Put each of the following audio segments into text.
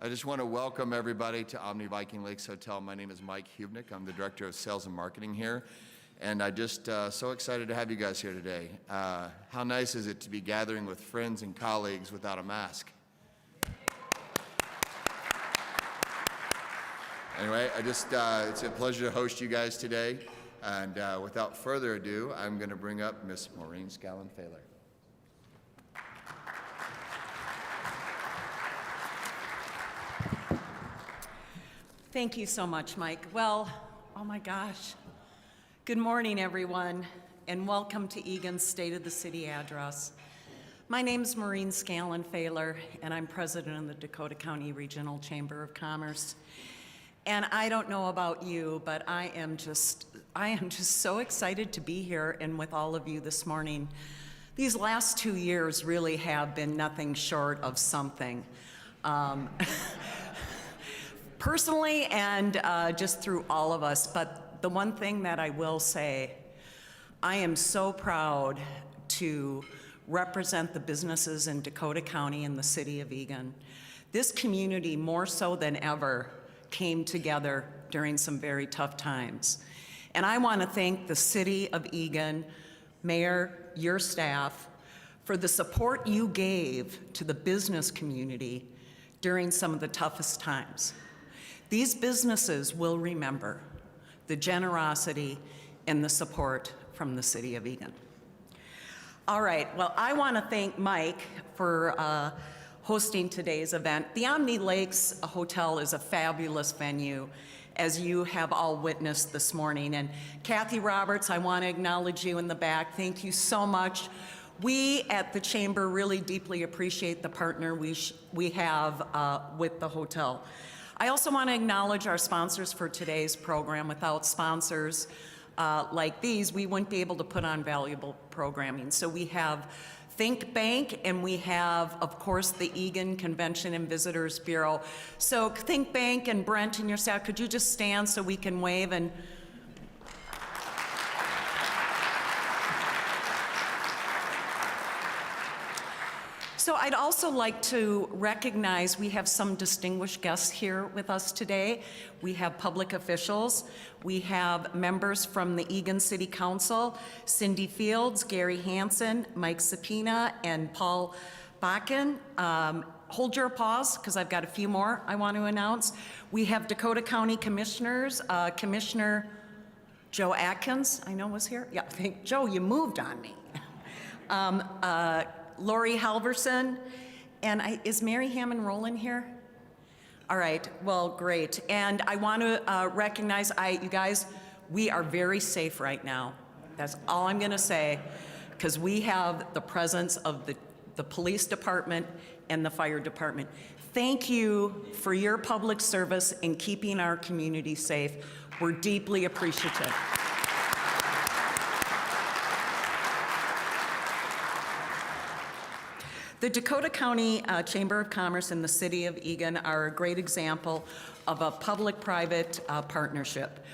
I just want to welcome everybody to Omni Viking Lakes Hotel. My name is Mike Hubnick. I'm the Director of Sales and Marketing here. And I just so excited to have you guys here today. How nice is it to be gathering with friends and colleagues without a mask? Anyway, it's a pleasure to host you guys today. And without further ado, I'm going to bring up Miss Maureen Scallon-Failer. Thank you so much, Mike. Well, oh my gosh. Good morning, everyone, and welcome to Eagan's State of the City address. My name is Maureen Scallon-Failer, and I'm president of the Dakota County Regional Chamber of Commerce. And I don't know about you, but I am just so excited to be here and with all of you this morning. These last 2 years really have been nothing short of something. Personally and just through all of us, but the one thing that I will say, I am so proud to represent the businesses in Dakota County and the city of Eagan. This community, more so than ever, came together during some very tough times. And I want to thank the city of Eagan, Mayor, your staff, for the support you gave to the business community during some of the toughest times. These businesses will remember the generosity and the support from the city of Eagan. All right, well, I want to thank Mike for hosting today's event. The Omni Lakes Hotel is a fabulous venue, as you have all witnessed this morning. And Kathy Roberts, I want to acknowledge you in the back. Thank you so much. We at the Chamber really deeply appreciate the partner we have with the hotel. I also want to acknowledge our sponsors for today's program. Without sponsors like these, we wouldn't be able to put on valuable programming. So we have Think Bank, and we have, of course, the Eagan Convention and Visitors Bureau. So Think Bank and Brent and your staff, could you just stand so we can wave and So I'd also like to recognize we have some distinguished guests here with us today. We have public officials. We have members from the Eagan City Council, Cindy Fields, Gary Hansen, Mike Sapina, and Paul Bakken. Hold your applause, because I've got a few more I want to announce. We have Dakota County Commissioners, Commissioner Joe Atkins, I know was here. Yeah, Joe, you moved on me. Lori Halverson, and is Mary Hammond Rowland here? All right, well, great. And I want to recognize, you guys, we are very safe right now. That's all I'm gonna say, because we have the presence of the police department and the fire department. Thank you for your public service in keeping our community safe. We're deeply appreciative. The Dakota County Chamber of Commerce and the City of Eagan are a great example of a public-private partnership.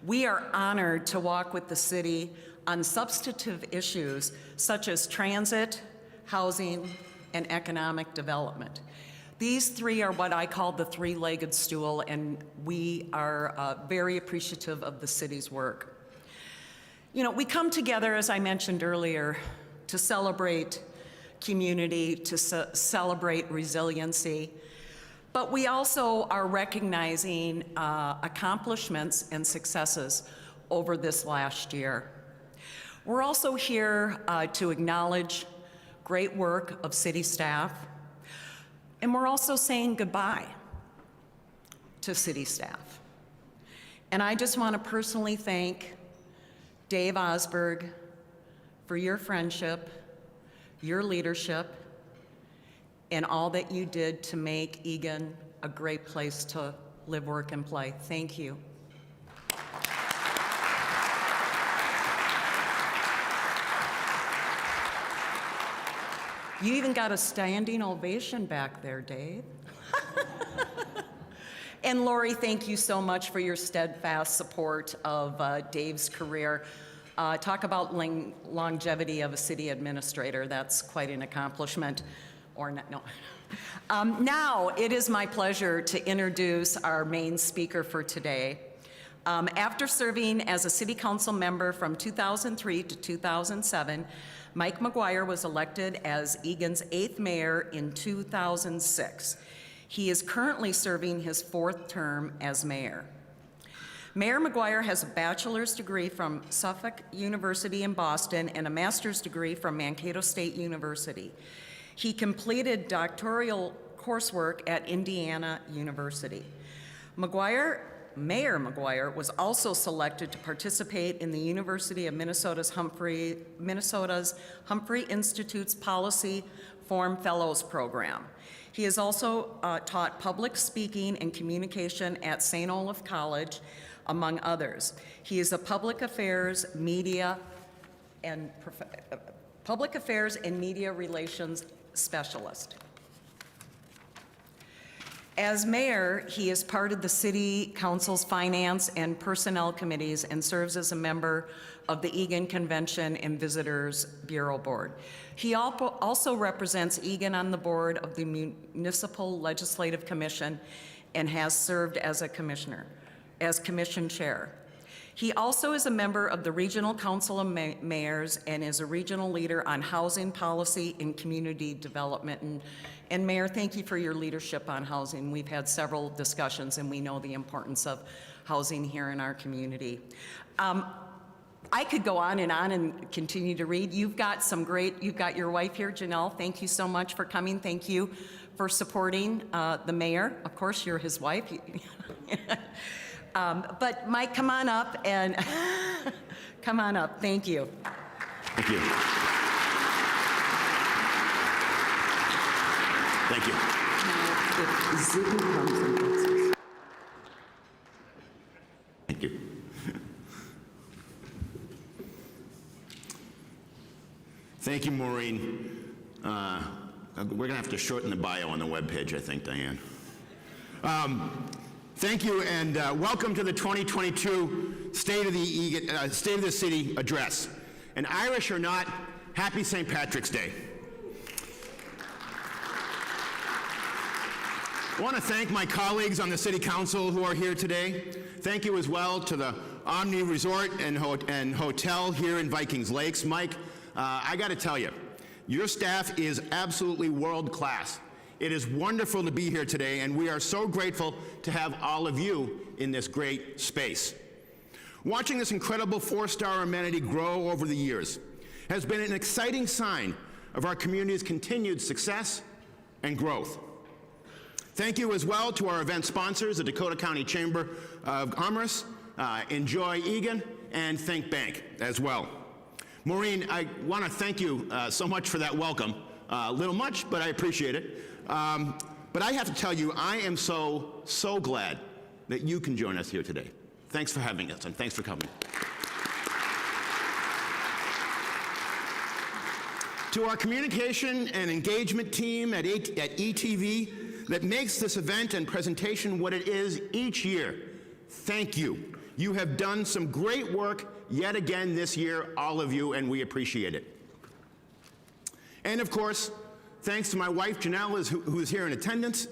We are honored to walk with the city on substantive issues such as transit, housing, and economic development. These three are what I call the three-legged stool, and we are very appreciative of the city's work. You know, we come together, as I mentioned earlier, to celebrate community, to celebrate resiliency, but we also are recognizing accomplishments and successes over this last year. We're also here to acknowledge great work of city staff, and we're also saying goodbye to city staff. And I just want to personally thank Dave Osberg for your friendship, your leadership, and all that you did to make Eagan a great place to live, work, and play. Thank you. You even got a standing ovation back there, Dave. And Lori, thank you so much for your steadfast support of Dave's career. Talk about longevity of a city administrator. That's quite an accomplishment. Or not, no. Now, it is my pleasure to introduce our main speaker for today. After serving as a city council member from 2003 to 2007, Mike Maguire was elected as Eagan's 8th mayor in 2006. He is currently serving his 4th term as mayor. Mayor Maguire has a bachelor's degree from Suffolk University in Boston and a master's degree from Mankato State University. He completed doctoral coursework at Indiana University. Mayor Maguire was also selected to participate in the University of Minnesota's Humphrey Institute's Policy Forum Fellows Program. He has also taught public speaking and communication at St. Olaf College, among others. He is a public affairs and media relations specialist. As mayor, he is part of the City Council's Finance and Personnel Committees and serves as a member of the Eagan Convention and Visitors Bureau Board. He also represents Eagan on the board of the Municipal Legislative Commission and has served as commission chair. He also is a member of the Regional Council of Mayors and is a regional leader on housing policy and community development. And Mayor, thank you for your leadership on housing. We've had several discussions and we know the importance of housing here in our community. I could go on and continue to read. You've got your wife here, Janelle. Thank you so much for coming. Thank you for supporting the mayor. Of course, you're his wife. But Mike, come on up and come on up. Thank you. Thank you. Thank you. Thank you. Thank you, Maureen. We're going to have to shorten the bio on the webpage, I think, Diane. Thank you, and welcome to the 2022 State of the City Address. And Irish or not, happy St. Patrick's Day. I want to thank my colleagues on the City Council who are here today. Thank you as well to the Omni Resort and Hotel here in Vikings Lakes. Mike, I got to tell you, your staff is absolutely world class. It is wonderful to be here today, and we are so grateful to have all of you in this great space. Watching this incredible 4-star amenity grow over the years has been an exciting sign of our community's continued success and growth. Thank you as well to our event sponsors, the Dakota County Chamber of Commerce, Enjoy Eagan, and Think Bank as well. Maureen, I want to thank you so much for that welcome. A little much, but I appreciate it. But I have to tell you, I am so glad that you can join us here today. Thanks for having us, and thanks for coming. To our communication and engagement team at ETV that makes this event and presentation what it is each year, thank you. You have done some great work yet again this year, all of you, and we appreciate it. And of course, thanks to my wife, Janelle, who is here in attendance,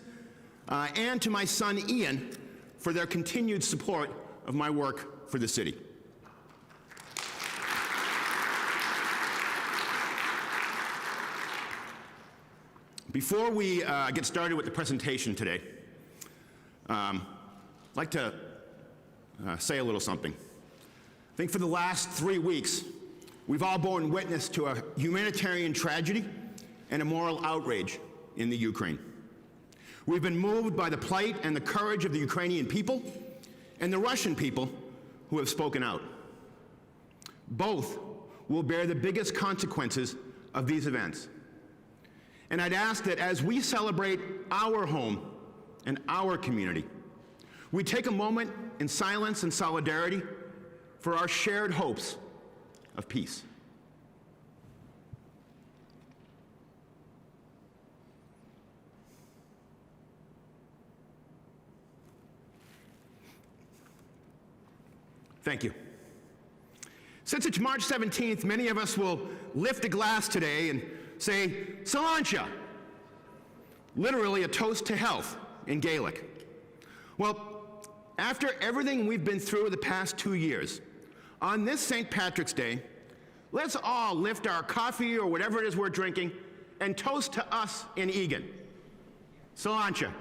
and to my son, Ian, for their continued support of my work for the city. Before we get started with the presentation today, I'd like to say a little something. I think for the last 3 weeks, we've all borne witness to a humanitarian tragedy and a moral outrage in the Ukraine. We've been moved by the plight and the courage of the Ukrainian people and the Russian people who have spoken out. Both will bear the biggest consequences of these events. And I'd ask that as we celebrate our home and our community, we take a moment in silence and solidarity for our shared hopes of peace. Thank you. Since it's March 17th, many of us will lift a glass today and say, Salancha, literally a toast to health in Gaelic. Well, after everything we've been through the past 2 years, on this St. Patrick's Day, let's all lift our coffee or whatever it is we're drinking and toast to us in Eagan. Cilantro.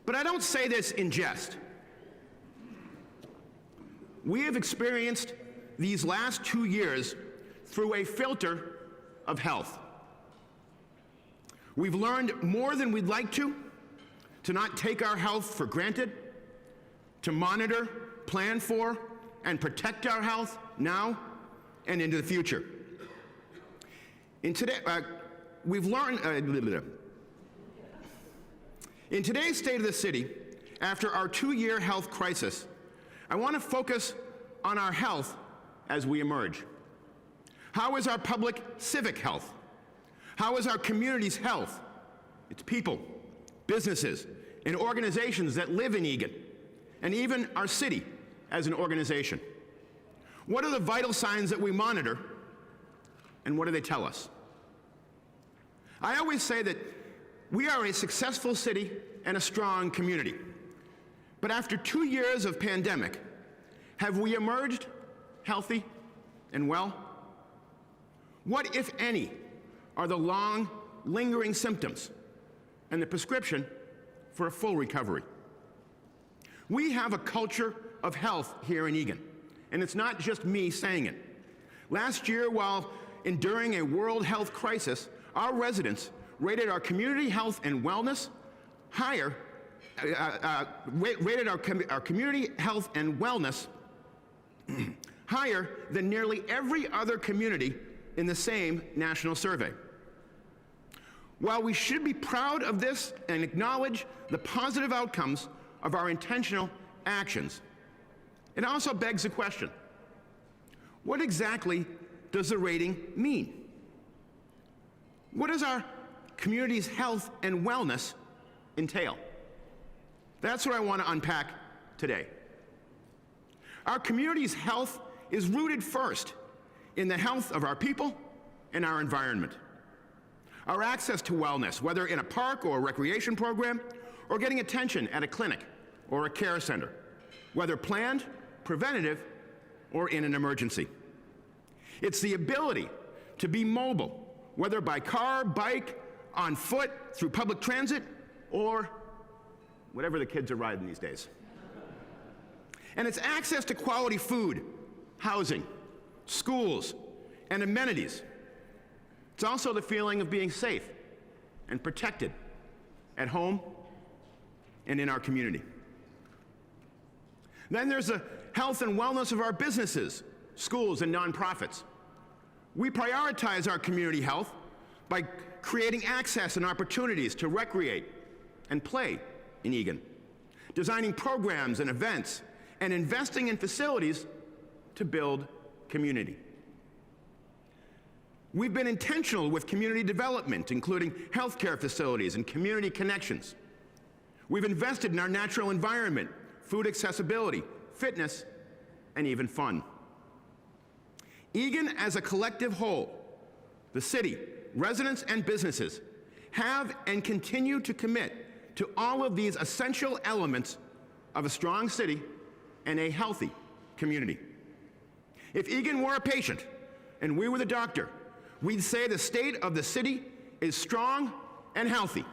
But I don't say this in jest. We have experienced these last 2 years through a filter of health. We've learned more than we'd like to not take our health for granted, to monitor, plan for, and protect our health now and into the future. In today's State of the City, after our 2-year health crisis, I want to focus on our health as we emerge. How is our public civic health? How is our community's health? It's people, businesses, and organizations that live in Eagan, and even our city as an organization. What are the vital signs that we monitor, and what do they tell us? I always say that we are a successful city and a strong community. But after 2 years of pandemic, have we emerged healthy and well? What, if any, are the long, lingering symptoms and the prescription for a full recovery? We have a culture of health here in Eagan, and it's not just me saying it. Last year, while enduring a world health crisis, our residents rated our community health and wellness higher, rated our community health and wellness higher than nearly every other community in the same national survey. While we should be proud of this and acknowledge the positive outcomes of our intentional actions, it also begs the question, what exactly does the rating mean? What does our community's health and wellness entail? That's what I want to unpack today. Our community's health is rooted first in the health of our people and our environment. Our access to wellness, whether in a park or a recreation program, or getting attention at a clinic or a care center, whether planned, preventative, or in an emergency. It's the ability to be mobile, whether by car, bike, on foot, through public transit, or whatever the kids are riding these days. And it's access to quality food, housing, schools, and amenities. It's also the feeling of being safe and protected at home and in our community. Then there's the health and wellness of our businesses, schools, and nonprofits. We prioritize our community health by creating access and opportunities to recreate and play in Eagan, designing programs and events, and investing in facilities to build community. We've been intentional with community development, including healthcare facilities and community connections. We've invested in our natural environment, food accessibility, fitness, and even fun. Eagan as a collective whole, the city, residents, and businesses have and continue to commit to all of these essential elements of a strong city and a healthy community. If Eagan were a patient and we were the doctor, we'd say the state of the city is strong and healthy.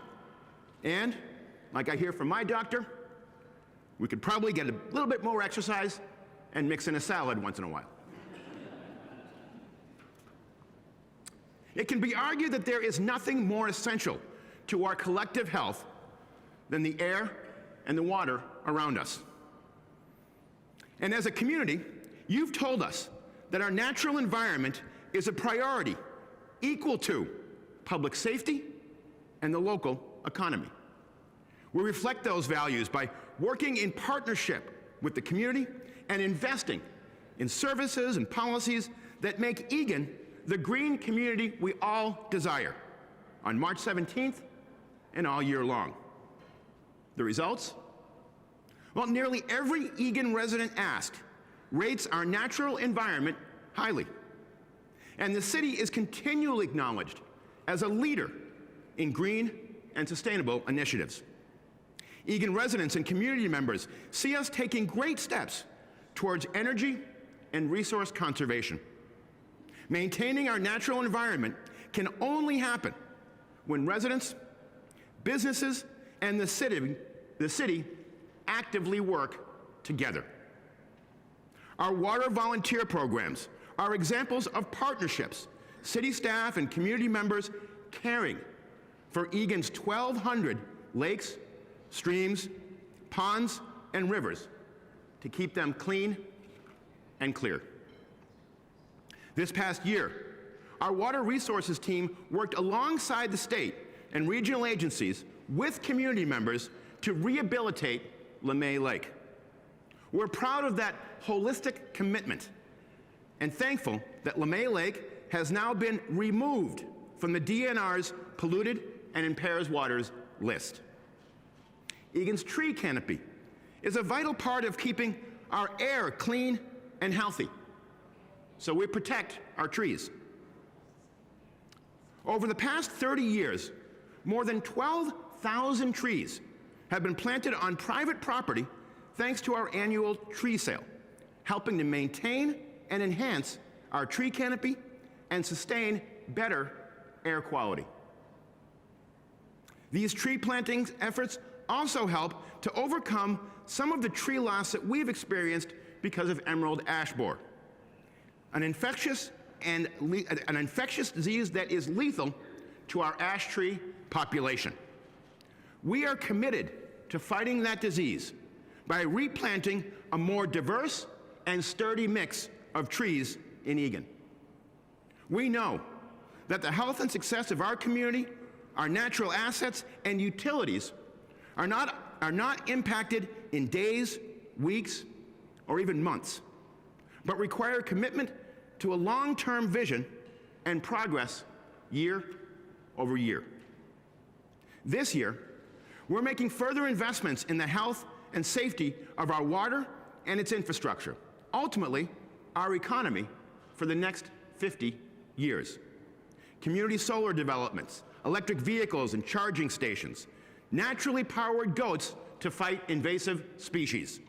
And, like I hear from my doctor, we could probably get a little bit more exercise and mix in a salad once in a while. It can be argued that there is nothing more essential to our collective health than the air and the water around us. And as a community, you've told us that our natural environment is a priority equal to public safety and the local economy. We reflect those values by working in partnership with the community and investing in services and policies that make Eagan the green community we all desire on March 17th and all year long. The results? Well, nearly every Eagan resident asked rates our natural environment highly. And the city is continually acknowledged as a leader in green and sustainable initiatives. Eagan residents and community members see us taking great steps towards energy and resource conservation. Maintaining our natural environment can only happen when residents, businesses, and the city actively work together. Our water volunteer programs are examples of partnerships, city staff and community members caring for Eagan's 1,200 lakes, streams, ponds, and rivers to keep them clean and clear. This past year, our water resources team worked alongside the state and regional agencies with community members to rehabilitate LeMay Lake. We're proud of that holistic commitment and thankful that LeMay Lake has now been removed from the DNR's polluted and impairs waters list. Eagan's tree canopy is a vital part of keeping our air clean and healthy, so we protect our trees. Over the past 30 years, more than 12,000 trees have been planted on private property thanks to our annual tree sale, helping to maintain and enhance our tree canopy and sustain better air quality. These tree planting efforts also help to overcome some of the tree loss that we've experienced because of emerald ash borer, an infectious disease that is lethal to our ash tree population. We are committed to fighting that disease by replanting a more diverse and sturdy mix of trees in Eagan. We know that the health and success of our community, our natural assets, and utilities are not impacted in days, weeks, or even months, but require commitment to a long-term vision and progress year over year. This year, we're making further investments in the health and safety of our water and its infrastructure, ultimately, our economy for the next 50 years. Community solar developments, electric vehicles and charging stations, naturally powered goats to fight invasive species.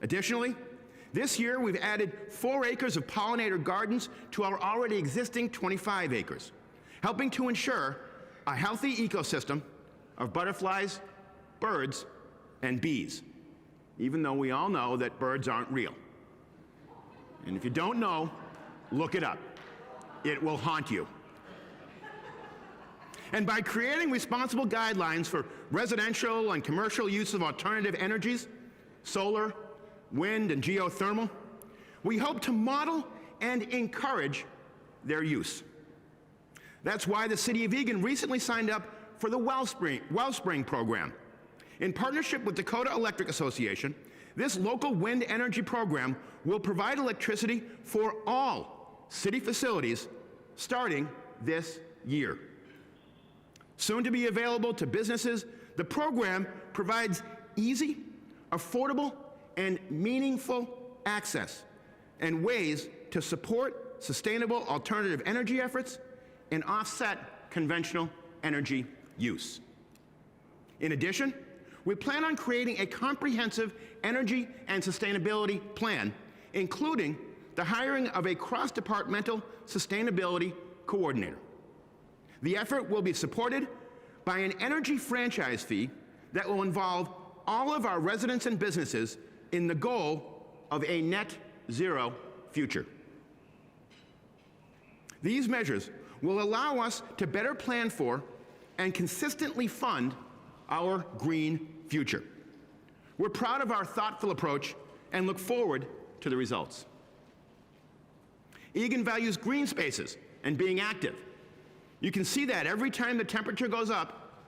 Additionally, this year we've added 4 acres of pollinator gardens to our already existing 25 acres, helping to ensure a healthy ecosystem of butterflies, birds, and bees, even though we all know that birds aren't real. And if you don't know, look it up. It will haunt you. And by creating responsible guidelines for residential and commercial use of alternative energies, solar, wind, and geothermal, we hope to model and encourage their use. That's why the City of Eagan recently signed up for the Wellspring program. In partnership with Dakota Electric Association, this local wind energy program will provide electricity for all city facilities starting this year. Soon to be available to businesses, the program provides easy, affordable, and meaningful access and ways to support sustainable alternative energy efforts and offset conventional energy use. In addition, we plan on creating a comprehensive energy and sustainability plan, including the hiring of a cross-departmental sustainability coordinator. The effort will be supported by an energy franchise fee that will involve all of our residents and businesses in the goal of a net zero future. These measures will allow us to better plan for and consistently fund our green future. We're proud of our thoughtful approach and look forward to the results. Eagan values green spaces and being active. You can see that every time the temperature goes up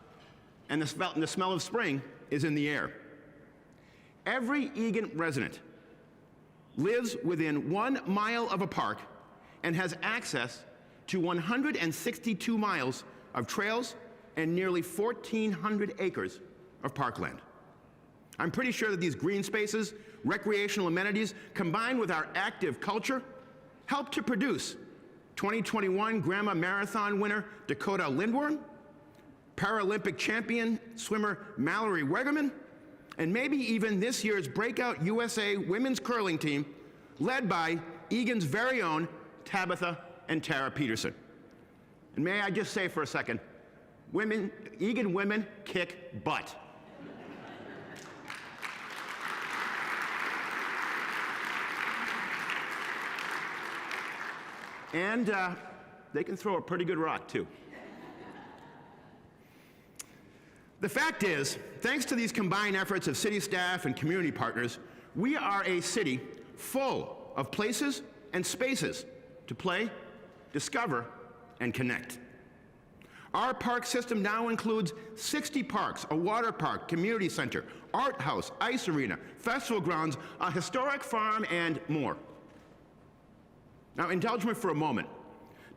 and the smell of spring is in the air. Every Eagan resident lives within 1 mile of a park and has access to 162 miles of trails and nearly 1,400 acres of parkland. I'm pretty sure that these green spaces, recreational amenities, combined with our active culture, help to produce 2021 Grandma Marathon winner Dakota Lindworm, Paralympic champion swimmer Mallory Wegerman, and maybe even this year's breakout USA women's curling team, led by Eagan's very own Tabitha and Tara Peterson. And may I just say for a second, Eagan women kick butt. And they can throw a pretty good rock, too. The fact is, thanks to these combined efforts of city staff and community partners, we are a city full of places and spaces to play, discover, and connect. Our park system now includes 60 parks, a water park, community center, art house, ice arena, festival grounds, a historic farm, and more. Now, indulge me for a moment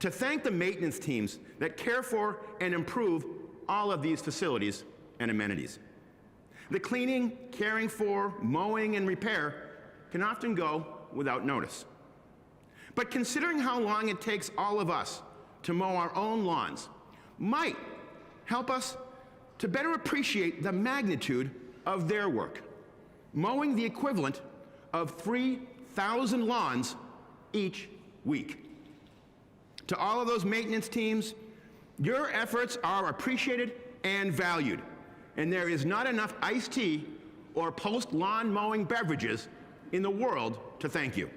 to thank the maintenance teams that care for and improve all of these facilities and amenities. The cleaning, caring for, mowing, and repair can often go without notice. But considering how long it takes all of us to mow our own lawns might help us to better appreciate the magnitude of their work, mowing the equivalent of 3,000 lawns each week. To all of those maintenance teams, your efforts are appreciated and valued, and there is not enough iced tea or post-lawn mowing beverages in the world to thank you.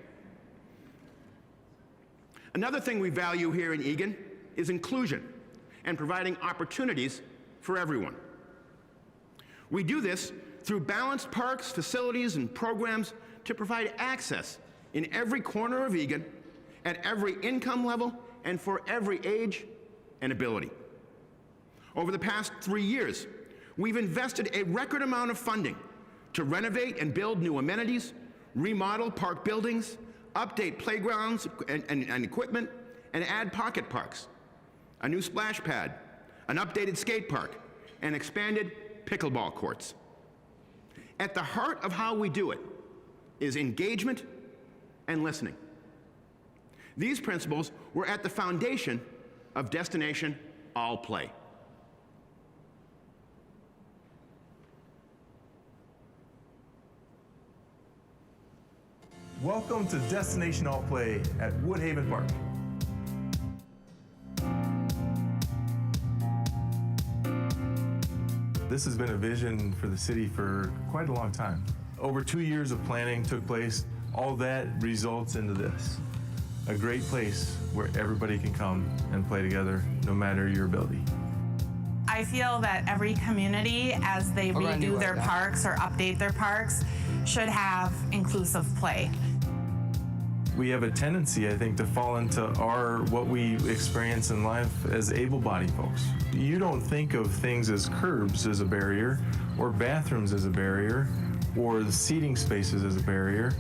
Another thing we value here in Eagan is inclusion and providing opportunities for everyone. We do this through balanced parks, facilities, and programs to provide access in every corner of Eagan, at every income level, and for every age and ability. Over the past 3 years, we've invested a record amount of funding to renovate and build new amenities, remodel park buildings, update playgrounds and equipment, and add pocket parks, a new splash pad, an updated skate park, and expanded pickleball courts. At the heart of how we do it is engagement and listening. These principles were at the foundation of Destination All Play. Welcome to Destination All Play at Woodhaven Park. This has been a vision for the city for quite a long time. Over 2 years of planning took place. All that results into this. A great place where everybody can come and play together, no matter your ability. I feel that every community, as they redo their parks or update their parks, should have inclusive play. We have a tendency, I think, to fall into what we experience in life as able-bodied folks. You don't think of things as curbs as a barrier, or bathrooms as a barrier, or the seating spaces as a barrier.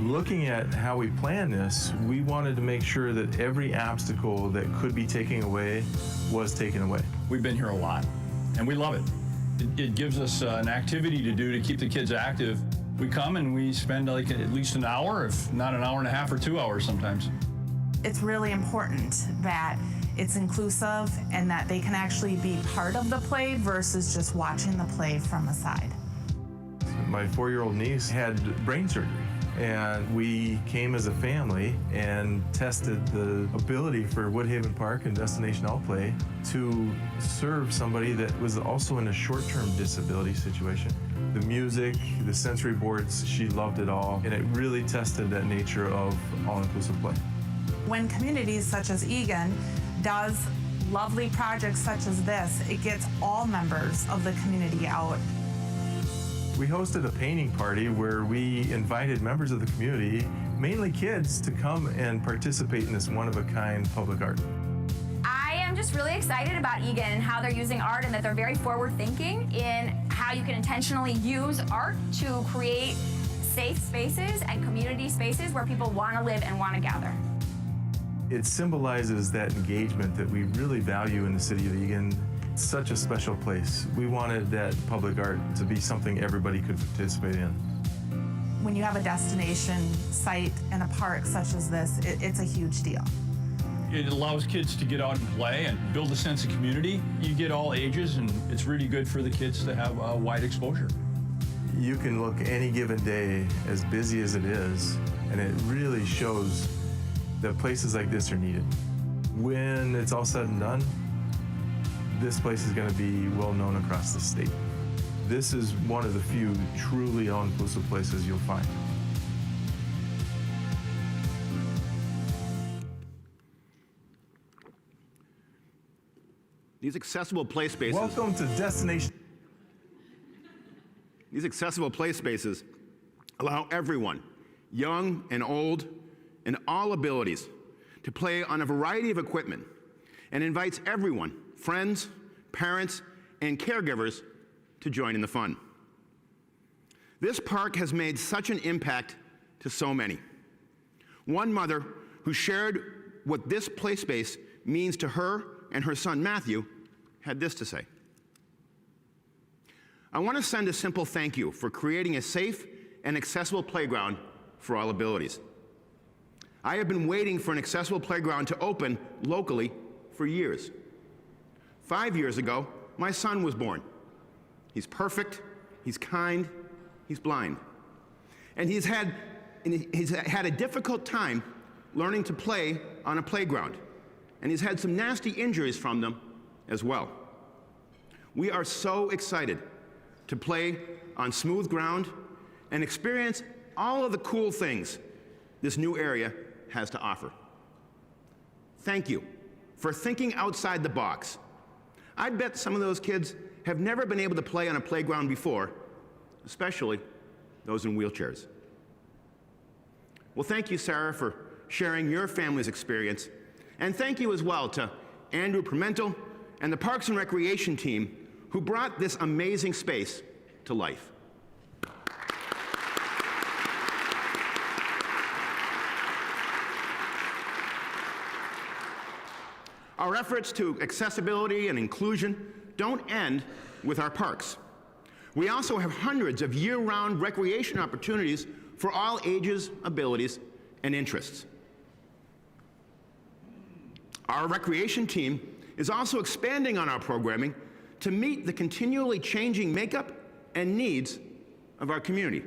Looking at how we plan this, we wanted to make sure that every obstacle that could be taken away was taken away. We've been here a lot, and we love it. It gives us an activity to do to keep the kids active. We come and we spend like at least an hour, if not an hour and a half or 2 hours sometimes. It's really important that it's inclusive and that they can actually be part of the play versus just watching the play from the side. My 4-year-old niece had brain surgery, and we came as a family and tested the ability for Woodhaven Park and Destination All Play to serve somebody that was also in a short-term disability situation. The music, the sensory boards, she loved it all, and it really tested that nature of all-inclusive play. When communities such as Eagan does lovely projects such as this, it gets all members of the community out. We hosted a painting party where we invited members of the community, mainly kids, to come and participate in this one-of-a-kind public art. I am just really excited about Eagan and how they're using art, and that they're very forward-thinking in how you can intentionally use art to create safe spaces and community spaces where people want to live and want to gather. It symbolizes that engagement that we really value in the city of Eagan. It's such a special place. We wanted that public art to be something everybody could participate in. When you have a destination site in a park such as this, it's a huge deal. It allows kids to get out and play and build a sense of community. You get all ages, and it's really good for the kids to have a wide exposure. You can look any given day, as busy as it is, and it really shows that places like this are needed. When it's all said and done, this place is going to be well known across the state. This is one of the few truly all-inclusive places you'll find. These accessible play spaces. Welcome to Destination. These accessible play spaces allow everyone, young and old, and all abilities, to play on a variety of equipment, and invites everyone, friends, parents, and caregivers, to join in the fun. This park has made such an impact to so many. One mother who shared what this play space means to her and her son Matthew had this to say. I want to send a simple thank you for creating a safe and accessible playground for all abilities. I have been waiting for an accessible playground to open locally for years. 5 years ago, my son was born. He's perfect, he's kind, he's blind. And he's had a difficult time learning to play on a playground. And he's had some nasty injuries from them as well. We are so excited to play on smooth ground and experience all of the cool things this new area has to offer. Thank you for thinking outside the box. I bet some of those kids have never been able to play on a playground before, especially those in wheelchairs. Well, thank you, Sarah, for sharing your family's experience. And thank you as well to Andrew Pimentel and the Parks and Recreation team who brought this amazing space to life. Our efforts to accessibility and inclusion don't end with our parks. We also have hundreds of year-round recreation opportunities for all ages, abilities, and interests. Our recreation team is also expanding on our programming to meet the continually changing makeup and needs of our community.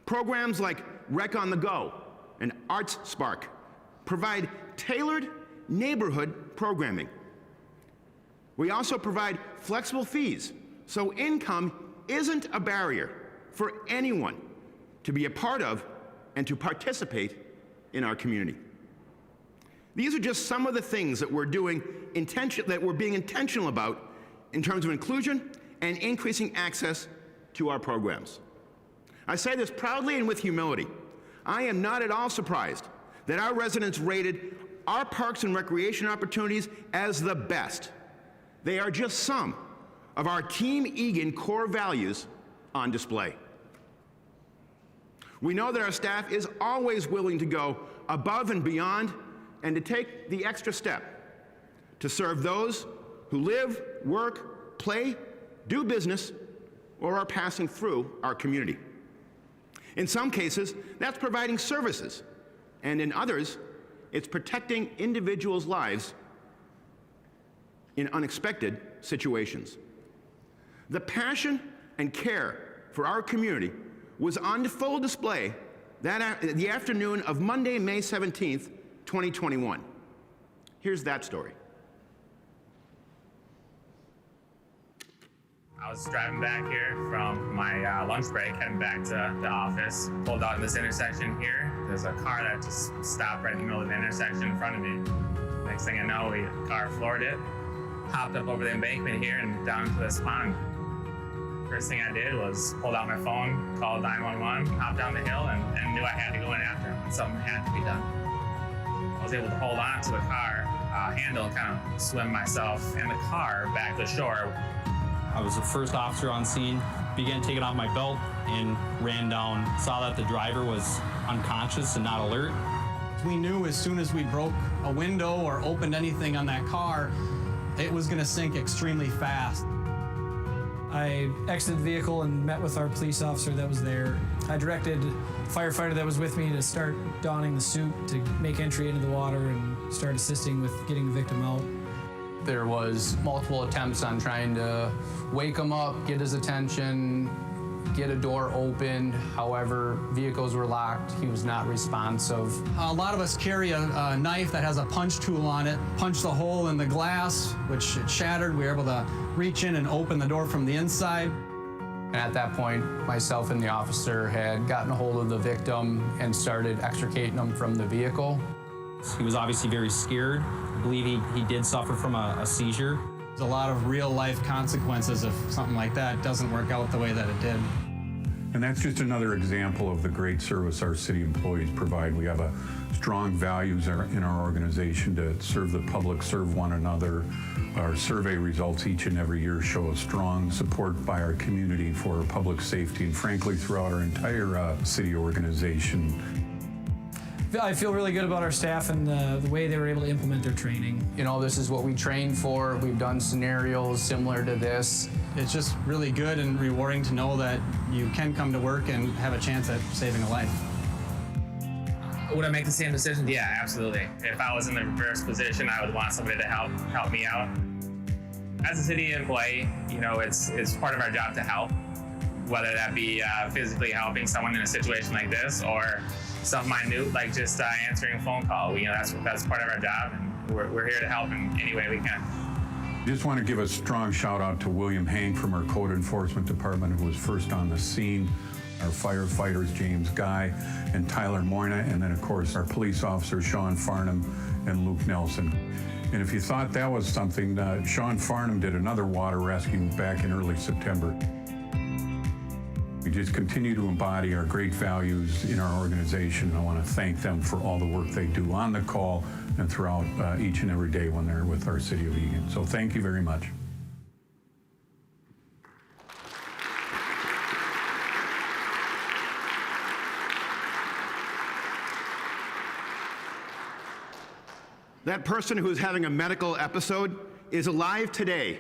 Programs like Rec on the Go and Arts Spark provide tailored neighborhood programming. We also provide flexible fees, so income isn't a barrier for anyone to be a part of and to participate in our community. These are just some of the things that we're being intentional about in terms of inclusion and increasing access to our programs. I say this proudly and with humility. I am not at all surprised that our residents rated our parks and recreation opportunities as the best. They are just some of our Team Eagan core values on display. We know that our staff is always willing to go above and beyond and to take the extra step to serve those who live, work, play, do business, or are passing through our community. In some cases, that's providing services, and in others, it's protecting individuals' lives in unexpected situations. The passion and care for our community was on full display the afternoon of Monday, May 17th, 2021. Here's that story. I was driving back here from my lunch break, heading back to the office. Pulled out in this intersection here. There's a car that just stopped right in the middle of the intersection in front of me. Next thing I know, the car floored it, hopped up over the embankment here and down into this pond. First thing I did was pulled out my phone, called 911, hopped down the hill, and knew I had to go in after him. Something had to be done. I was able to hold on to the car handle, kind of swim myself and the car back to shore. I was the first officer on scene, began taking off my belt and ran down, saw that the driver was unconscious and not alert. We knew as soon as we broke a window or opened anything on that car, it was going to sink extremely fast. I exited the vehicle and met with our police officer that was there. I directed the firefighter that was with me to start donning the suit to make entry into the water and start assisting with getting the victim out. There was multiple attempts on trying to wake him up, get his attention, get a door opened. However, vehicles were locked. He was not responsive. A lot of us carry a knife that has a punch tool on it. Punched the hole in the glass, which it shattered. We were able to reach in and open the door from the inside. And at that point, myself and the officer had gotten a hold of the victim and started extricating him from the vehicle. He was obviously very scared. I believe he did suffer from a seizure. There's a lot of real-life consequences if something like that doesn't work out the way that it did. And that's just another example of the great service our city employees provide. We have a strong values in our organization to serve the public, serve one another. Our survey results each and every year show a strong support by our community for public safety, and frankly, throughout our entire city organization. I feel really good about our staff and the way they were able to implement their training. You know, this is what we train for. We've done scenarios similar to this. It's just really good and rewarding to know that you can come to work and have a chance at saving a life. Would I make the same decision? Yeah, absolutely. If I was in the reverse position, I would want somebody to help me out. As a city employee, you know, it's part of our job to help, whether that be physically helping someone in a situation like this or something minute like just answering a phone call. You know, that's part of our job, and we're here to help in any way we can. Just want to give a strong shout out to William Hank from our Code Enforcement Department, who was first on the scene, our firefighters James Guy and Tyler Moyna, and then of course our police officers Sean Farnham and Luke Nelson. And if you thought that was something, Sean Farnham did another water rescue back in early September. We just continue to embody our great values in our organization. I want to thank them for all the work they do on the call and throughout each and every day when they're with our city of Eagan. So thank you very much. That person who is having a medical episode is alive today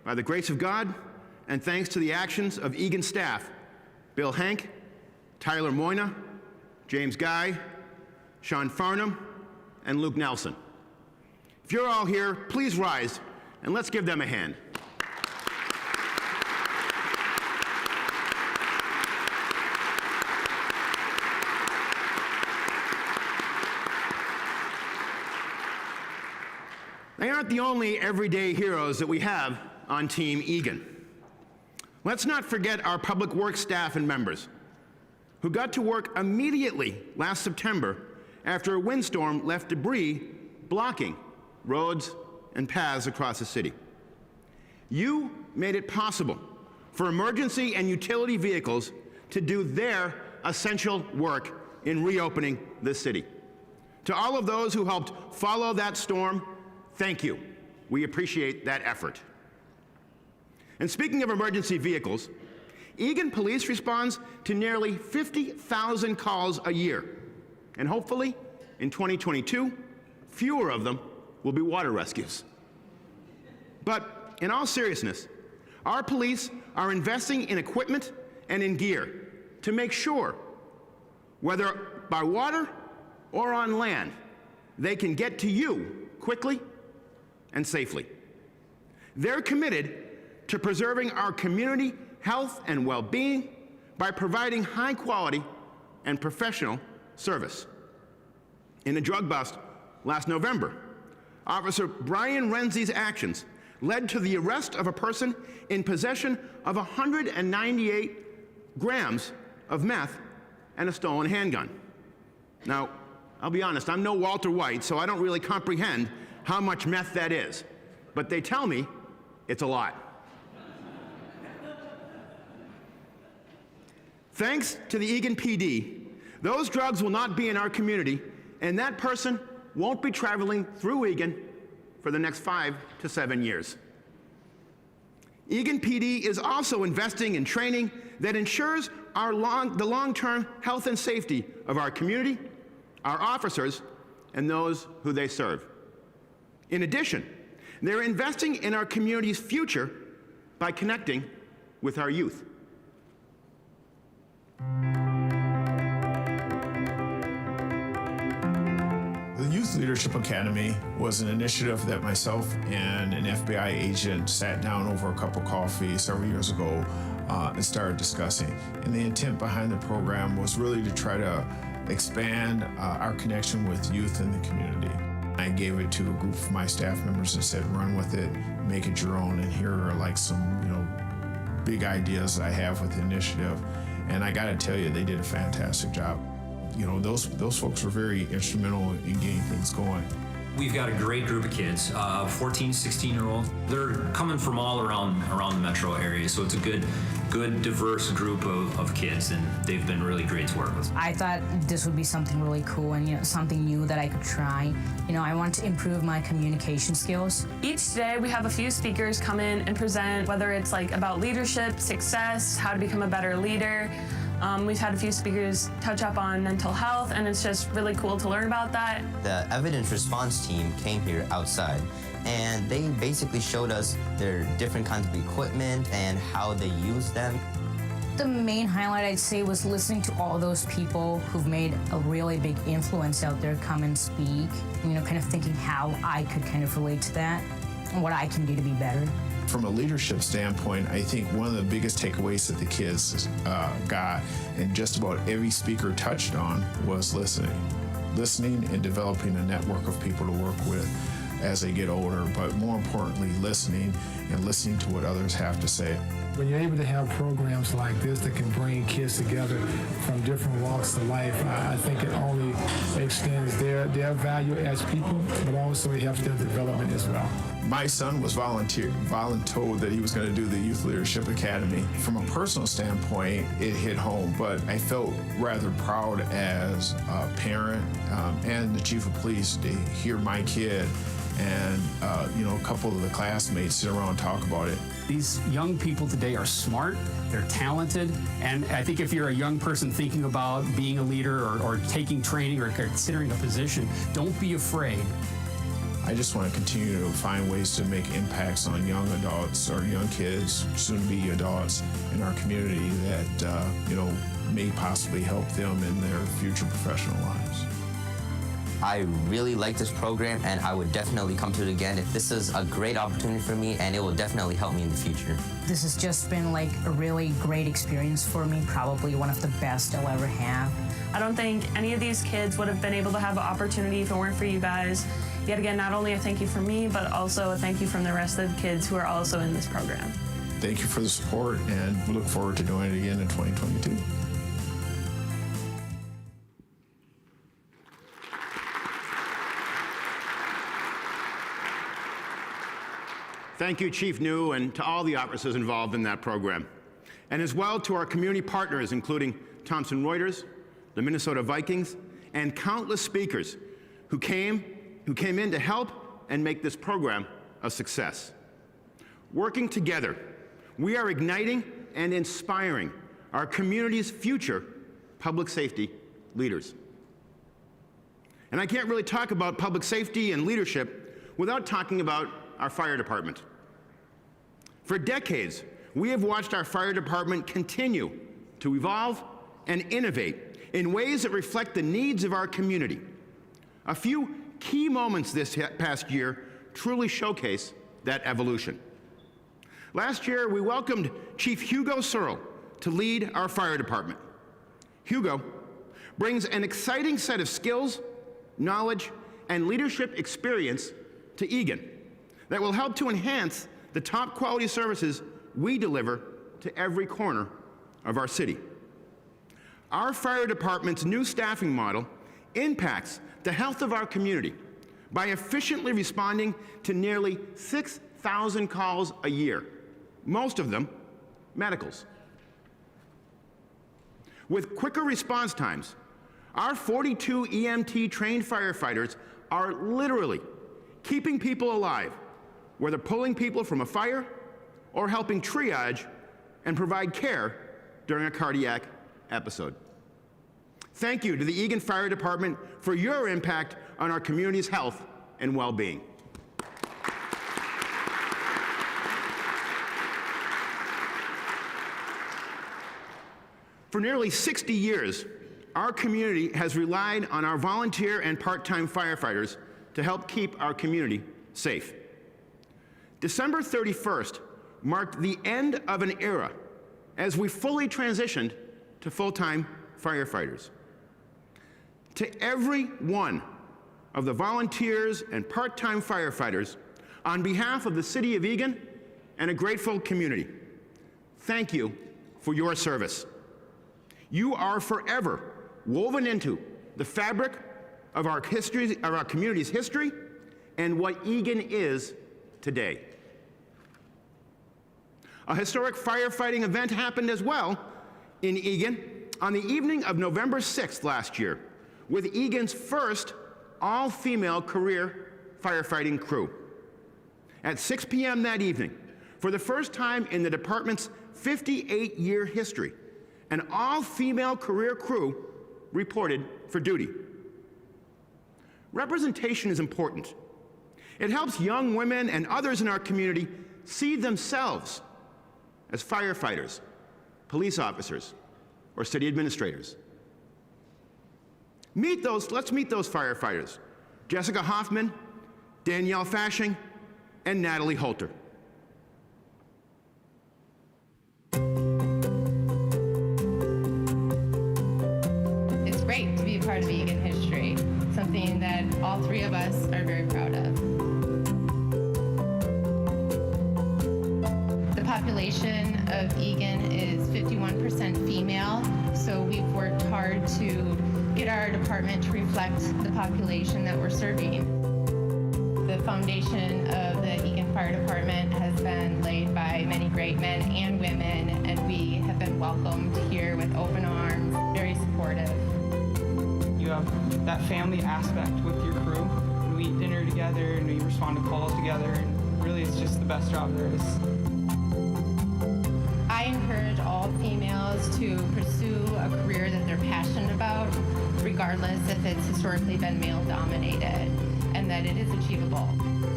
by the grace of God and thanks to the actions of Eagan staff, Bill Hank, Tyler Moyna, James Guy, Sean Farnham, and Luke Nelson. If you're all here, please rise and let's give them a hand. They aren't the only everyday heroes that we have on Team Eagan. Let's not forget our public works staff and members who got to work immediately last September after a windstorm left debris blocking roads and paths across the city. You made it possible for emergency and utility vehicles to do their essential work in reopening the city. To all of those who helped follow that storm, thank you. We appreciate that effort. And speaking of emergency vehicles, Eagan Police responds to nearly 50,000 calls a year. And hopefully, in 2022, fewer of them will be water rescues. But in all seriousness, our police are investing in equipment and in gear to make sure, whether by water or on land, they can get to you quickly and safely. They're committed to preserving our community health and well-being by providing high quality and professional service. In a drug bust last November, Officer Brian Renzi's actions led to the arrest of a person in possession of 198 grams of meth and a stolen handgun. Now, I'll be honest, I'm no Walter White, so I don't really comprehend how much meth that is, but they tell me it's a lot. Thanks to the Eagan PD, those drugs will not be in our community, and that person won't be traveling through Eagan for the next 5 to 7 years. Eagan PD is also investing in training that ensures the long-term health and safety of our community, our officers, and those who they serve. In addition, they're investing in our community's future by connecting with our youth. The Youth Leadership Academy was an initiative that myself and an FBI agent sat down over a cup of coffee several years ago and started discussing. And the intent behind the program was really to try to expand our connection with youth in the community. I gave it to a group of my staff members and said, run with it, make it your own, and here are like some, big ideas I have with the initiative. And I gotta tell you, they did a fantastic job. Those folks were very instrumental in getting things going. We've got a great group of kids, 14, 16-year-olds. They're coming from all around the metro area, so it's a good diverse group of kids, and they've been really great to work with. I thought this would be something really cool and something new that I could try. I want to improve my communication skills. Each day we have a few speakers come in and present, whether it's like about leadership, success, how to become a better leader. We've had a few speakers touch up on mental health, and it's just really cool to learn about that. The evidence response team came here outside, and they basically showed us their different kinds of equipment and how they use them. The main highlight, I'd say, was listening to all those people who've made a really big influence out there come and speak, kind of thinking how I could kind of relate to that and what I can do to be better. From a leadership standpoint, I think one of the biggest takeaways that the kids got, and just about every speaker touched on, was listening. Listening and developing a network of people to work with as they get older, but more importantly, listening and listening to what others have to say. When you're able to have programs like this that can bring kids together from different walks of life, I think it only extends their value as people, but also it helps their development as well. My son was voluntold that he was going to do the Youth Leadership Academy. From a personal standpoint, it hit home, but I felt rather proud as a parent and the chief of police to hear my kid and a couple of the classmates sit around and talk about it. These young people today are smart, they're talented, and I think if you're a young person thinking about being a leader or taking training or considering a position, don't be afraid. I just want to continue to find ways to make impacts on young adults or young kids, soon-to-be adults in our community that, may possibly help them in their future professional lives. I really like this program, and I would definitely come to it again. This is a great opportunity for me, and it will definitely help me in the future. This has just been like a really great experience for me, probably one of the best I'll ever have. I don't think any of these kids would have been able to have an opportunity if it weren't for you guys. Yet again, not only a thank you from me, but also a thank you from the rest of the kids who are also in this program. Thank you for the support, and we look forward to doing it again in 2022. Thank you, Chief New, and to all the officers involved in that program. And as well to our community partners, including Thomson Reuters, the Minnesota Vikings, and countless speakers who came in to help and make this program a success. Working together, we are igniting and inspiring our community's future public safety leaders. And I can't really talk about public safety and leadership without talking about our fire department. For decades, we have watched our fire department continue to evolve and innovate in ways that reflect the needs of our community. A few key moments this past year truly showcase that evolution. Last year, we welcomed Chief Hugo Searle to lead our fire department. Hugo brings an exciting set of skills, knowledge, and leadership experience to Eagan that will help to enhance the top quality services we deliver to every corner of our city. Our fire department's new staffing model impacts the health of our community by efficiently responding to nearly 6,000 calls a year, most of them medicals. With quicker response times, our 42 EMT trained firefighters are literally keeping people alive, whether pulling people from a fire or helping triage and provide care during a cardiac episode. Thank you to the Eagan Fire Department for your impact on our community's health and well-being. For nearly 60 years, our community has relied on our volunteer and part-time firefighters to help keep our community safe. December 31st marked the end of an era as we fully transitioned to full-time firefighters. To every one of the volunteers and part-time firefighters, on behalf of the City of Eagan and a grateful community, thank you for your service. You are forever woven into the fabric of our community's history and what Eagan is today. A historic firefighting event happened as well in Eagan on the evening of November 6th last year, with Eagan's first all-female career firefighting crew. At 6 p.m. that evening, for the first time in the department's 58-year history, an all-female career crew reported for duty. Representation is important. It helps young women and others in our community see themselves as firefighters, police officers, or city administrators. Let's meet those firefighters: Jessica Hoffman, Danielle Fashing, and Natalie Holter. It's great to be a part of Eagan history, something that all three of us are very proud of. The population of Eagan is 51% female, so we've worked hard to get our department to reflect the population that we're serving. The foundation of the Eagan Fire Department has been laid by many great men and women, and we have been welcomed here with open arms, very supportive. You have that family aspect with your crew. We eat dinner together and we respond to calls together, and really it's just the best job there is. I encourage all females to pursue a career that they're passionate about, regardless if it's historically been male-dominated, and that it is achievable.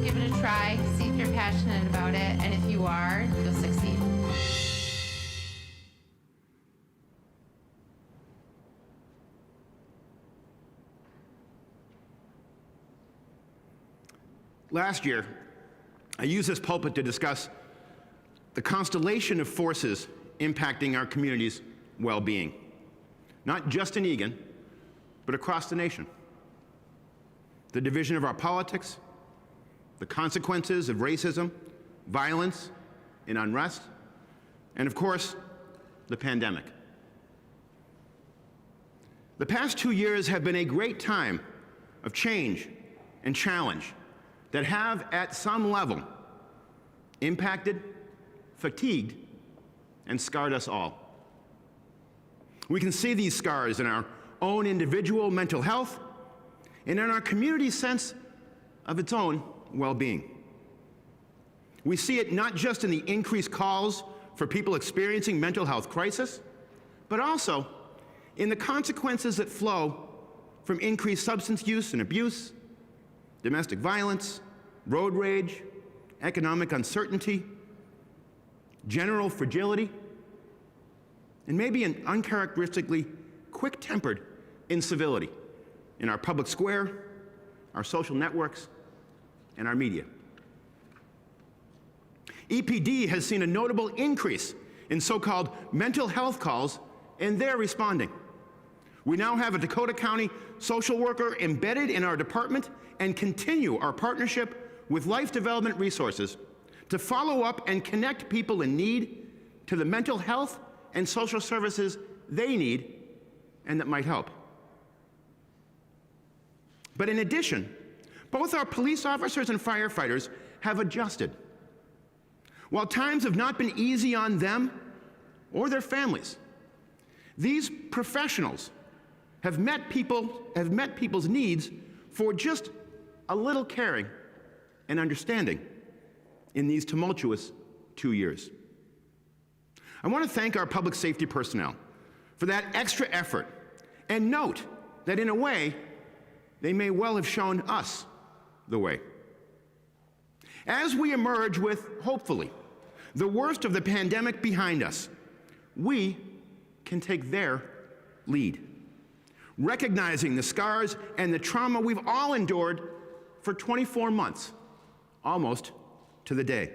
Give it a try, see if you're passionate about it, and if you are, you'll succeed. Last year, I used this pulpit to discuss the constellation of forces impacting our community's well-being, not just in Eagan, but across the nation. The division of our politics, the consequences of racism, violence, and unrest, and of course, the pandemic. The past 2 years have been a great time of change and challenge that have, at some level, impacted, fatigued, and scarred us all. We can see these scars in our own individual mental health and in our community's sense of its own well-being. We see it not just in the increased calls for people experiencing mental health crisis, but also in the consequences that flow from increased substance use and abuse, domestic violence, road rage, economic uncertainty, general fragility, and maybe an uncharacteristically quick-tempered incivility in our public square, our social networks, and our media. EPD has seen a notable increase in so-called mental health calls, and they're responding. We now have a Dakota County social worker embedded in our department and continue our partnership with Life Development Resources to follow up and connect people in need to the mental health and social services they need and that might help. But in addition, both our police officers and firefighters have adjusted. While times have not been easy on them or their families, these professionals have met people's needs for just a little caring and understanding in these tumultuous 2 years. I want to thank our public safety personnel for that extra effort and note that in a way, they may well have shown us the way. As we emerge with, hopefully, the worst of the pandemic behind us, we can take their lead, recognizing the scars and the trauma we've all endured for 24 months, almost to the day.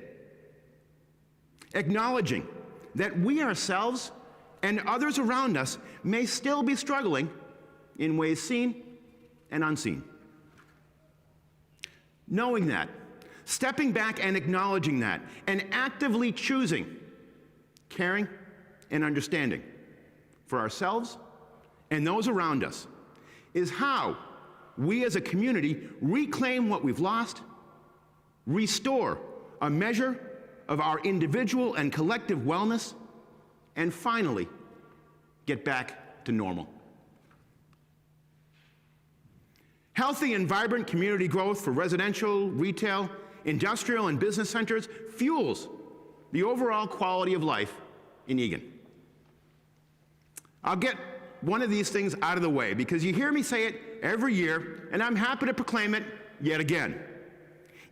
Acknowledging that we ourselves and others around us may still be struggling in ways seen and unseen. Knowing that, stepping back and acknowledging that, and actively choosing caring and understanding for ourselves and those around us is how we as a community reclaim what we've lost, restore a measure of our individual and collective wellness, and finally get back to normal. Healthy and vibrant community growth for residential, retail, industrial, and business centers fuels the overall quality of life in Eagan. I'll get one of these things out of the way because you hear me say it every year, and I'm happy to proclaim it yet again.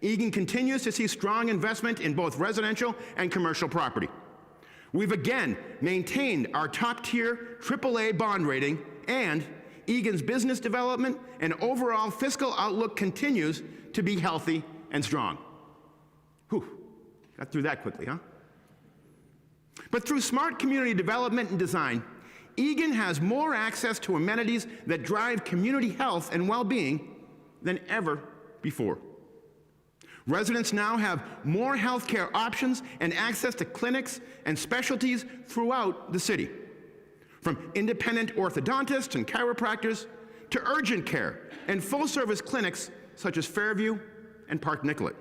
Eagan continues to see strong investment in both residential and commercial property. We've again maintained our top-tier AAA bond rating, and Eagan's business development and overall fiscal outlook continues to be healthy and strong. Whew, got through that quickly, huh? But through smart community development and design, Eagan has more access to amenities that drive community health and well-being than ever before. Residents now have more healthcare options and access to clinics and specialties throughout the city, from independent orthodontists and chiropractors to urgent care and full-service clinics such as Fairview and Park Nicollet.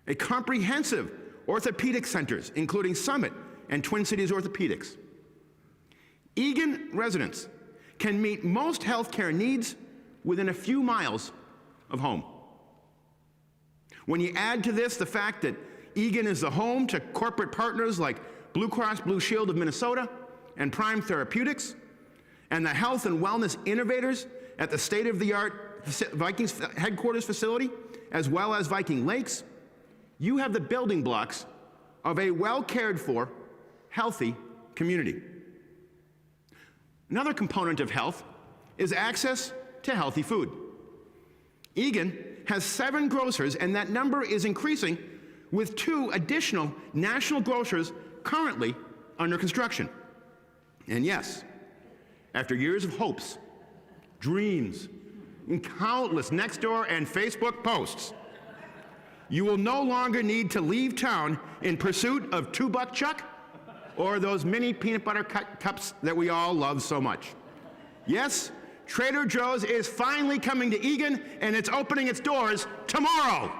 A comprehensive orthopedic centers, including Summit and Twin Cities Orthopedics. Eagan residents can meet most healthcare needs within a few miles of home. When you add to this the fact that Eagan is the home to corporate partners like Blue Cross Blue Shield of Minnesota and Prime Therapeutics, and the health and wellness innovators at the state-of-the-art Vikings headquarters facility, as well as Viking Lakes, you have the building blocks of a well-cared-for, healthy community. Another component of health is access to healthy food. Eagan has 7 grocers, and that number is increasing with 2 additional national grocers currently under construction. And yes, after years of hopes, dreams, and countless Nextdoor and Facebook posts, you will no longer need to leave town in pursuit of 2-buck chuck or those mini peanut butter cups that we all love so much. Yes, Trader Joe's is finally coming to Eagan, and it's opening its doors tomorrow.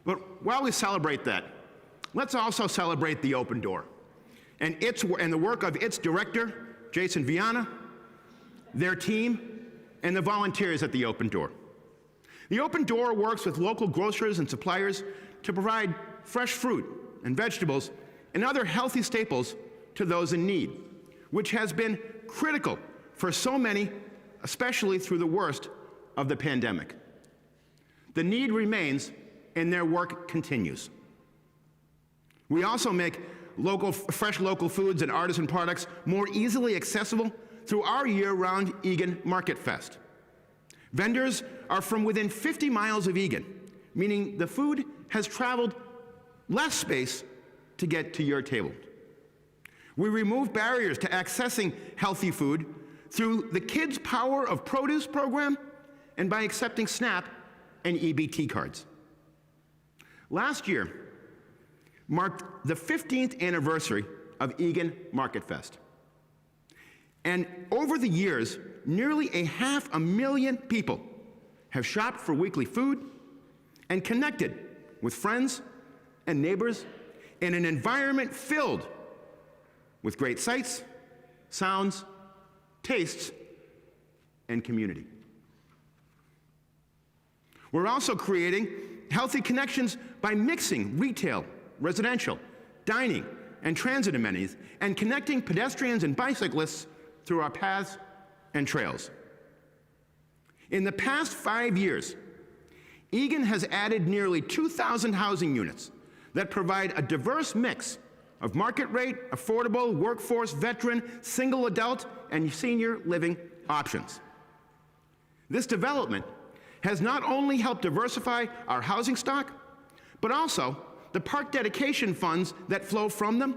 But while we celebrate that, let's also celebrate the Open Door and the work of its director, Jason Viana, their team, and the volunteers at the Open Door. The Open Door works with local grocers and suppliers to provide fresh fruit and vegetables and other healthy staples to those in need, which has been critical for so many, especially through the worst of the pandemic. The need remains, and their work continues. We also make fresh local foods and artisan products more easily accessible through our year-round Eagan Marketfest. Vendors are from within 50 miles of Eagan, meaning the food has traveled less space to get to your table. We remove barriers to accessing healthy food through the Kids Power of Produce program and by accepting SNAP and EBT cards. Last year marked the 15th anniversary of Eagan Marketfest. And over the years, nearly 500,000 people have shopped for weekly food and connected with friends and neighbors in an environment filled with great sights, sounds, tastes, and community. We're also creating healthy connections by mixing retail, residential, dining, and transit amenities, and connecting pedestrians and bicyclists through our paths and trails. In the past 5 years, Eagan has added nearly 2,000 housing units that provide a diverse mix of market rate, affordable, workforce, veteran, single adult, and senior living options. This development has not only helped diversify our housing stock, but also the park dedication funds that flow from them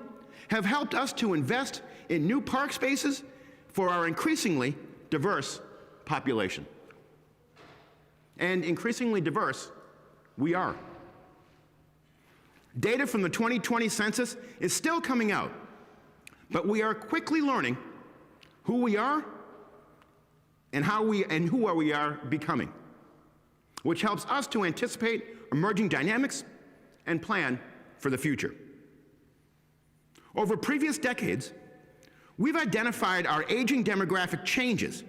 have helped us to invest in new park spaces for our increasingly diverse population. And increasingly diverse we are. Data from the 2020 census is still coming out, but we are quickly learning who we are and who we are becoming, which helps us to anticipate emerging dynamics and plan for the future. Over previous decades, we've identified our aging demographic changes,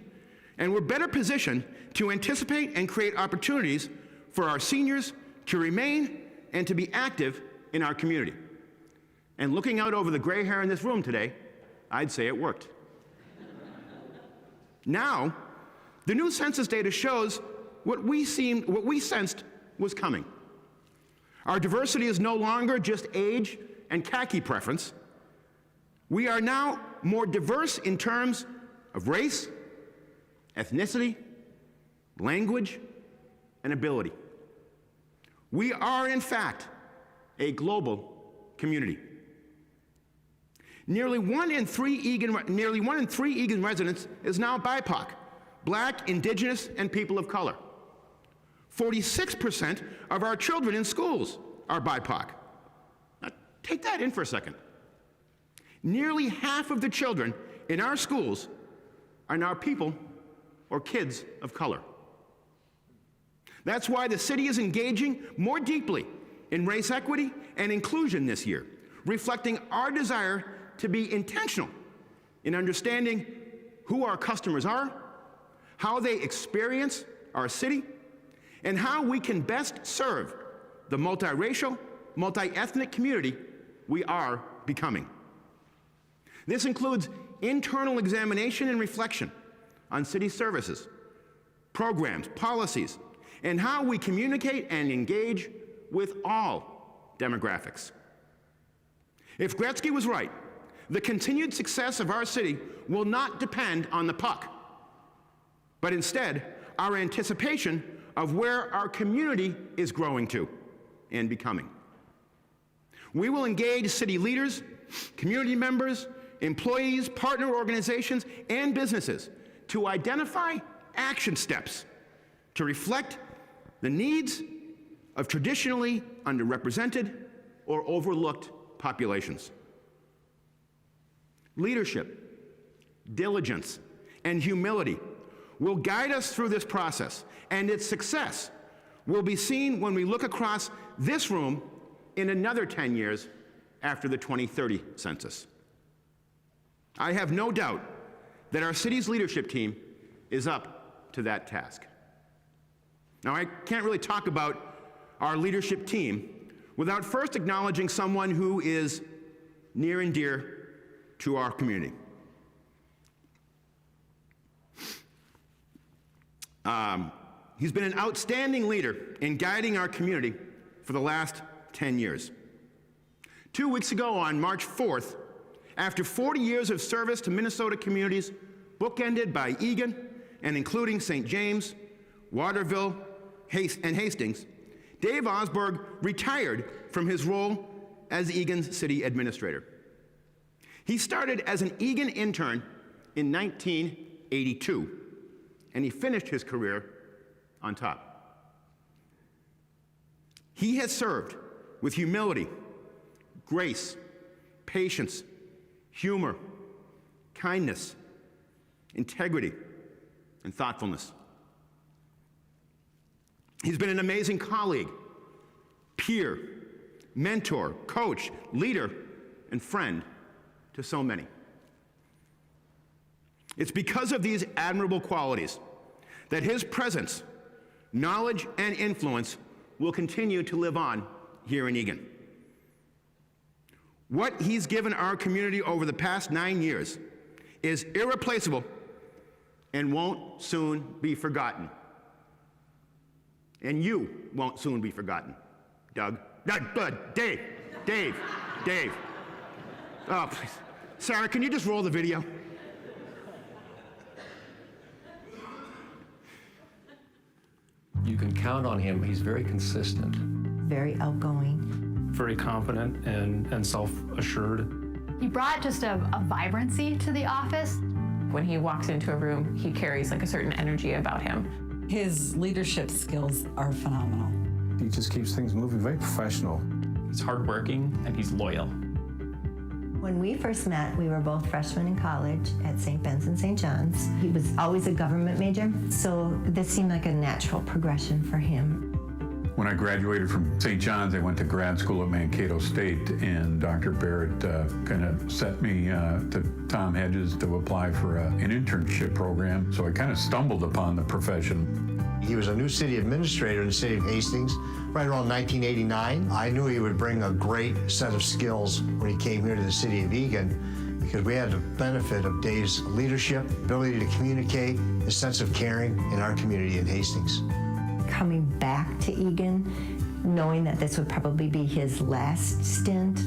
and we're better positioned to anticipate and create opportunities for our seniors to remain and to be active in our community. And looking out over the gray hair in this room today, I'd say it worked. Now, the new census data shows what we sensed was coming. Our diversity is no longer just age and khaki preference. We are now more diverse in terms of race, ethnicity, language, and ability. We are, in fact, a global community. Nearly one in three Eagan residents is now BIPOC, Black, Indigenous, and people of color. 46% of our children in schools are BIPOC. Now, take that in for a second. Nearly half of the children in our schools are now people or kids of color. That's why the city is engaging more deeply in race equity and inclusion this year, reflecting our desire to be intentional in understanding who our customers are, how they experience our city, and how we can best serve the multiracial, multi-ethnic community we are becoming. This includes internal examination and reflection on city services, programs, policies, and how we communicate and engage with all demographics. If Gretzky was right, the continued success of our city will not depend on the puck, but instead our anticipation of where our community is growing to and becoming. We will engage city leaders, community members, employees, partner organizations, and businesses to identify action steps to reflect the needs of traditionally underrepresented or overlooked populations. Leadership, diligence, and humility will guide us through this process, and its success will be seen when we look across this room in another 10 years after the 2030 census. I have no doubt that our city's leadership team is up to that task. Now, I can't really talk about our leadership team without first acknowledging someone who is near and dear to our community. He's been an outstanding leader in guiding our community for the last 10 years. 2 weeks ago, on March 4th, after 40 years of service to Minnesota communities, bookended by Eagan and including St. James, Waterville, and Hastings, Dave Osberg retired from his role as Eagan's city administrator. He started as an Eagan intern in 1982, and he finished his career on top. He has served with humility, grace, patience, humor, kindness, integrity, and thoughtfulness. He's been an amazing colleague, peer, mentor, coach, leader, and friend to so many. It's because of these admirable qualities that his presence, knowledge, and influence will continue to live on here in Eagan. What he's given our community over the past 9 years is irreplaceable and won't soon be forgotten. And you won't soon be forgotten. Doug. Dave. Oh, please. Sarah, can you just roll the video? You can count on him. He's very consistent. Very outgoing. Very confident and self-assured. He brought just a vibrancy to the office. When he walks into a room, he carries like a certain energy about him. His leadership skills are phenomenal. He just keeps things moving, very professional. He's hardworking and he's loyal. When we first met, we were both freshmen in college at St. Ben's and St. John's. He was always a government major, so this seemed like a natural progression for him. When I graduated from St. John's, I went to grad school at Mankato State, and Dr. Barrett kind of sent me to Tom Hedges to apply for an internship program, so I kind of stumbled upon the profession. He was a new city administrator in the city of Hastings right around 1989. I knew he would bring a great set of skills when he came here to the city of Eagan, because we had the benefit of Dave's leadership, ability to communicate, his sense of caring in our community in Hastings. Coming back to Eagan, knowing that this would probably be his last stint,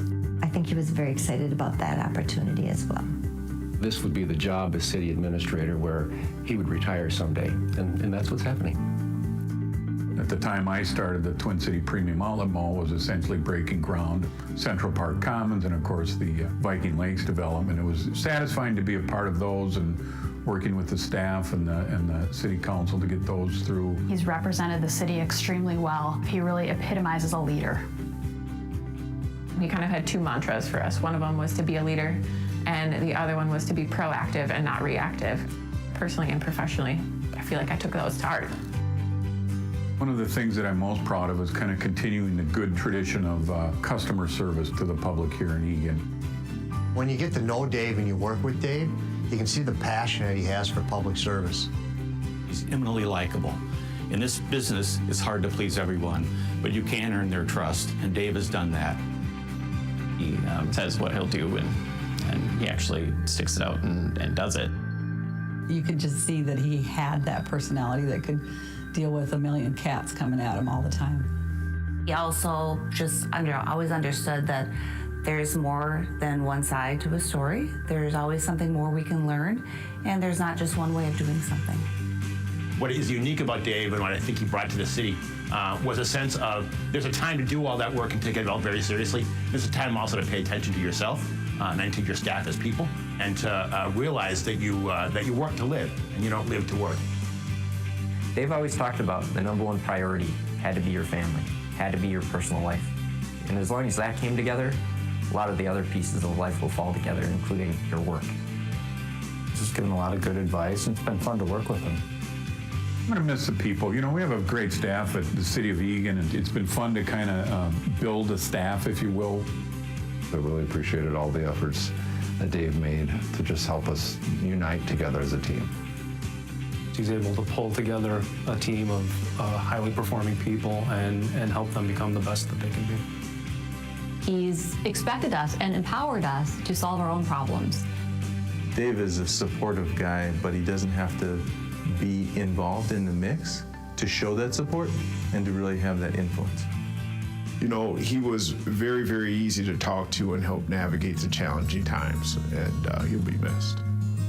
I think he was very excited about that opportunity as well. This would be the job as city administrator where he would retire someday, and that's what's happening. At the time I started, the Twin City Premium Outlet Mall was essentially breaking ground. Central Park Commons and, of course, the Viking Lakes development. It was satisfying to be a part of those and working with the staff and the city council to get those through. He's represented the city extremely well. He really epitomizes a leader. He kind of had two mantras for us. One of them was to be a leader, and the other one was to be proactive and not reactive. Personally and professionally, I feel like I took those to heart. One of the things that I'm most proud of is kind of continuing the good tradition of customer service to the public here in Eagan. When you get to know Dave and you work with Dave, you can see the passion that he has for public service. He's eminently likable. In this business, it's hard to please everyone, but you can earn their trust, and Dave has done that. He says what he'll do, and he actually sticks it out and does it. You could just see that he had that personality that could deal with a million cats coming at him all the time. He also just always understood that there's more than one side to a story. There's always something more we can learn, and there's not just one way of doing something. What is unique about Dave and what I think he brought to the city was a sense of there's a time to do all that work and take it all very seriously. There's a time also to pay attention to yourself and to your staff as people, and to realize that you work to live and you don't live to work. They've always talked about the number one priority had to be your family, had to be your personal life. And as long as that came together, a lot of the other pieces of life will fall together, including your work. Just given a lot of good advice, and it's been fun to work with him. I'm going to miss the people. You know, we have a great staff at the City of Eagan, and it's been fun to kind of build a staff, if you will. I really appreciated all the efforts that Dave made to just help us unite together as a team. He's able to pull together a team of highly performing people and help them become the best that they can be. He's expected us and empowered us to solve our own problems. Dave is a supportive guy, but he doesn't have to be involved in the mix to show that support and to really have that influence. You know, he was very, very easy to talk to and help navigate the challenging times, and he'll be missed.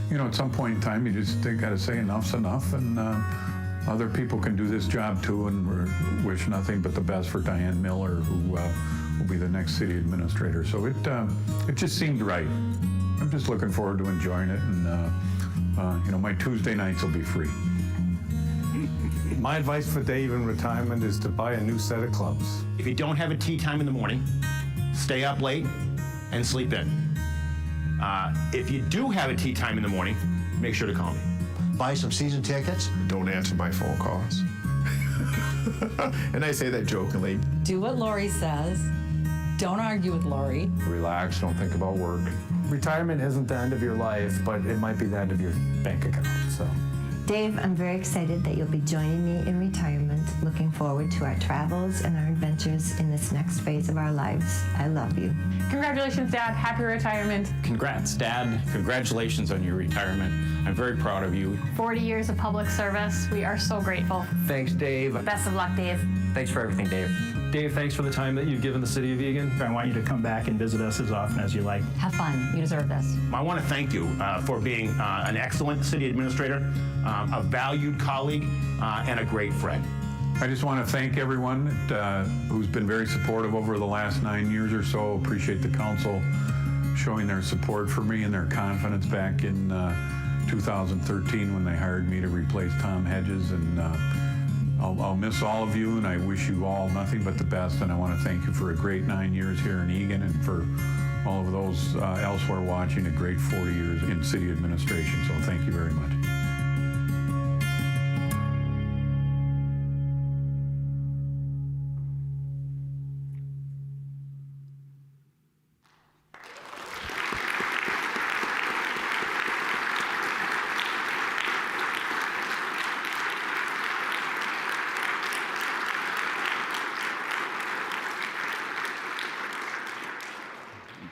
You know, at some point in time, you just got to say enough's enough, and other people can do this job too, and we wish nothing but the best for Diane Miller, who will be the next city administrator. So it just seemed right. I'm just looking forward to enjoying it, and you know, my Tuesday nights will be free. My advice for Dave in retirement is to buy a new set of clubs. If you don't have a tea time in the morning, stay up late and sleep in. If you do have a tea time in the morning, make sure to call me. Buy some season tickets. Don't answer my phone calls. And I say that jokingly. Do what Lori says. Don't argue with Lori. Relax, don't think about work. Retirement isn't the end of your life, but it might be the end of your bank account, so. Dave, I'm very excited that you'll be joining me in retirement. Looking forward to our travels and our adventures in this next phase of our lives. I love you. Congratulations, Dad. Happy retirement. Congrats, Dad. Congratulations on your retirement. I'm very proud of you. 40 years of public service. We are so grateful. Thanks, Dave. Best of luck, Dave. Thanks for everything, Dave. Dave, thanks for the time that you've given the city of Eagan. I want you to come back and visit us as often as you like. Have fun. You deserve this. I want to thank you for being an excellent city administrator, a valued colleague, and a great friend. I just want to thank everyone who's been very supportive over the last 9 years or so. Appreciate the council showing their support for me and their confidence back in 2013 when they hired me to replace Tom Hedges. And I'll miss all of you, and I wish you all nothing but the best. And I want to thank you for a great 9 years here in Eagan, and for all of those elsewhere watching, a great 40 years in city administration. So thank you very much.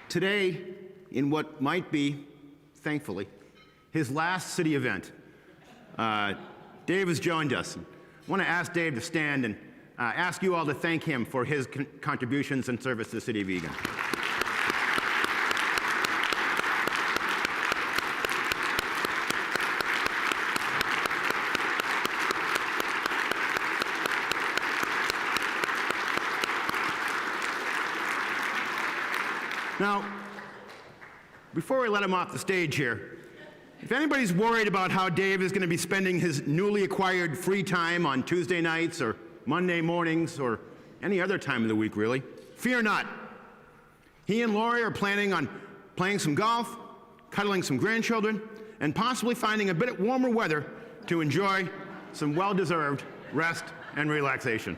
Today, in what might be, thankfully, his last city event, Dave has joined us. I want to ask Dave to stand and ask you all to thank him for his contributions and service to the city of Eagan. Now, before we let him off the stage here, if anybody's worried about how Dave is going to be spending his newly acquired free time on Tuesday nights or Monday mornings or any other time of the week, really, fear not. He and Lori are planning on playing some golf, cuddling some grandchildren, and possibly finding a bit warmer weather to enjoy some well-deserved rest and relaxation.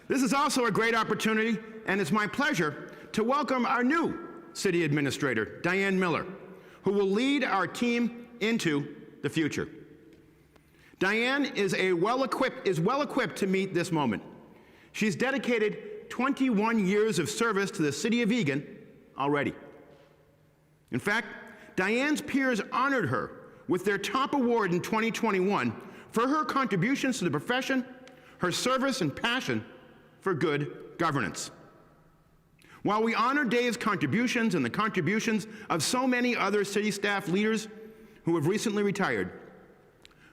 This is also a great opportunity, and it's my pleasure to welcome our new city administrator, Diane Miller, who will lead our team into the future. Diane is well equipped to meet this moment. She's dedicated 21 years of service to the city of Eagan already. In fact, Diane's peers honored her with their top award in 2021 for her contributions to the profession, her service and passion for good governance. While we honor Dave's contributions and the contributions of so many other city staff leaders who have recently retired,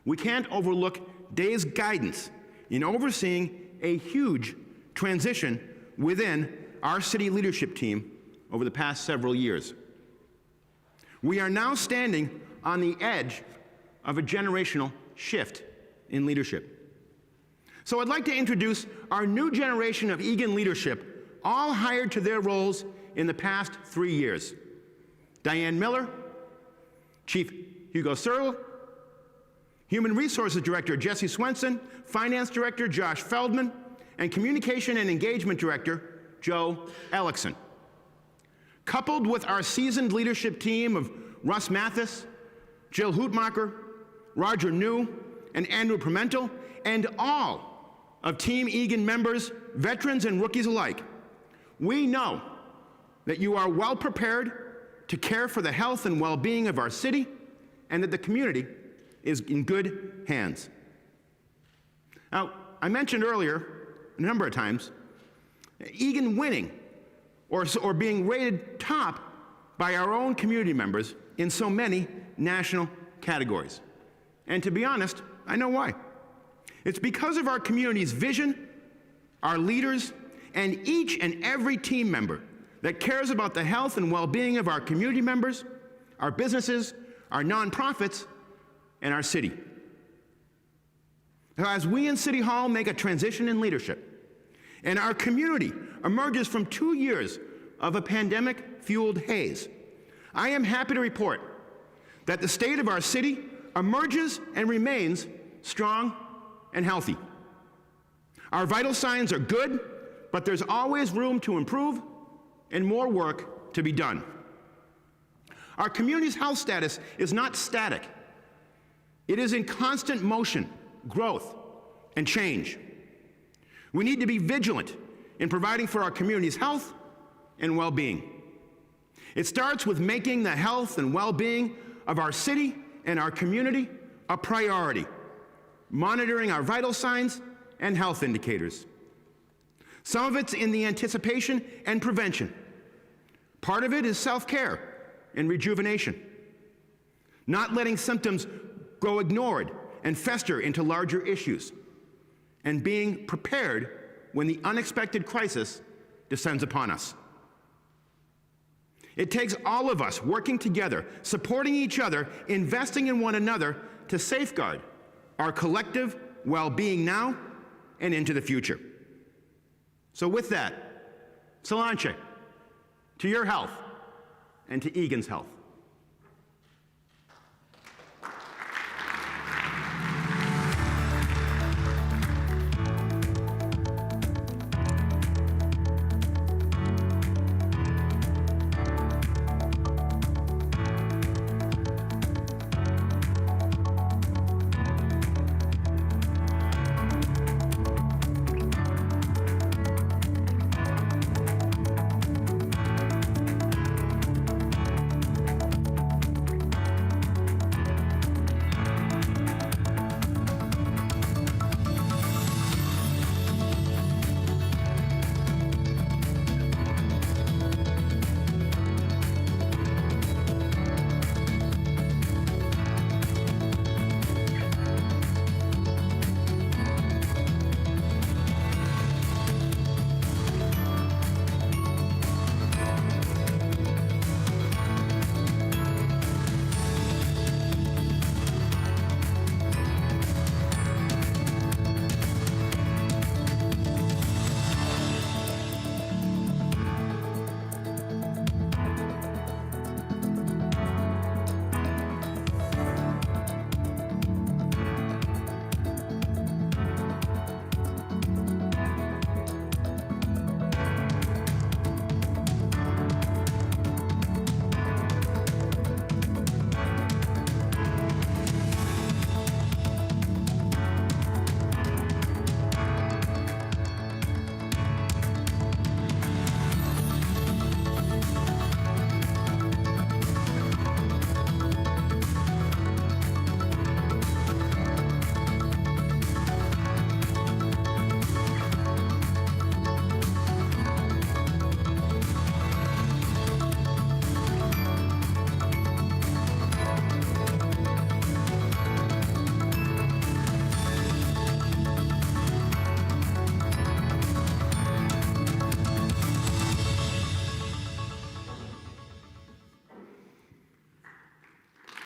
we can't overlook Dave's guidance in overseeing a huge transition within our city leadership team over the past several years. We are now standing on the edge of a generational shift in leadership. So I'd like to introduce our new generation of Eagan leadership, all hired to their roles in the past 3 years. Diane Miller, Chief Hugo Searle, Human Resources Director Jesse Swenson, Finance Director Josh Feldman, and Communication and Engagement Director Joe Ellickson. Coupled with our seasoned leadership team of Russ Mathis, Jill Hootmacher, Roger New, and Andrew Pimentel, and all of Team Eagan members, veterans and rookies alike, we know that you are well prepared to care for the health and well-being of our city, and that the community is in good hands. Now, I mentioned earlier a number of times, Eagan winning or being rated top by our own community members in so many national categories. And to be honest, I know why. It's because of our community's vision, our leaders, and each and every team member that cares about the health and well-being of our community members, our businesses, our nonprofits, and our city. As we in City Hall make a transition in leadership, and our community emerges from 2 years of a pandemic-fueled haze, I am happy to report that the state of our city emerges and remains strong and healthy. Our vital signs are good, but there's always room to improve and more work to be done. Our community's health status is not static. It is in constant motion, growth, and change. We need to be vigilant in providing for our community's health and well-being. It starts with making the health and well-being of our city and our community a priority, monitoring our vital signs and health indicators. Some of it's in the anticipation and prevention. Part of it is self-care and rejuvenation, not letting symptoms go ignored and fester into larger issues, and being prepared when the unexpected crisis descends upon us. It takes all of us working together, supporting each other, investing in one another to safeguard our collective well-being now and into the future. So with that, Solanche, to your health and to Eagan's health.